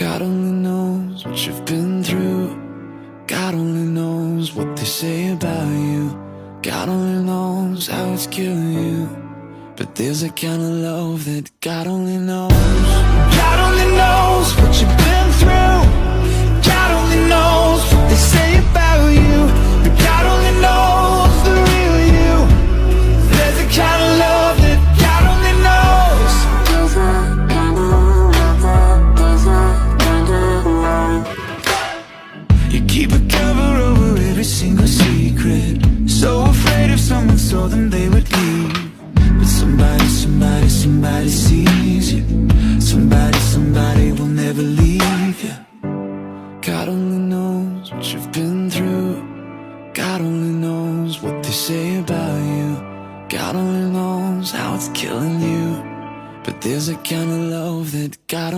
God only knows what you've been through. God only knows what they say about you. God only knows how it's killing you. But there's a kind of love that God only knows. God only knows what you've been through. God only knows what they say about you. But God only knows the real you. There's a kind of love that God only knows. You keep a cover over every single secret, so afraid if someone saw them they would leave. But somebody sees you. Somebody will never leave you. God only knows what you've been through. God only knows what they say about you. God only knows how it's killing you. But there's a kind of love that God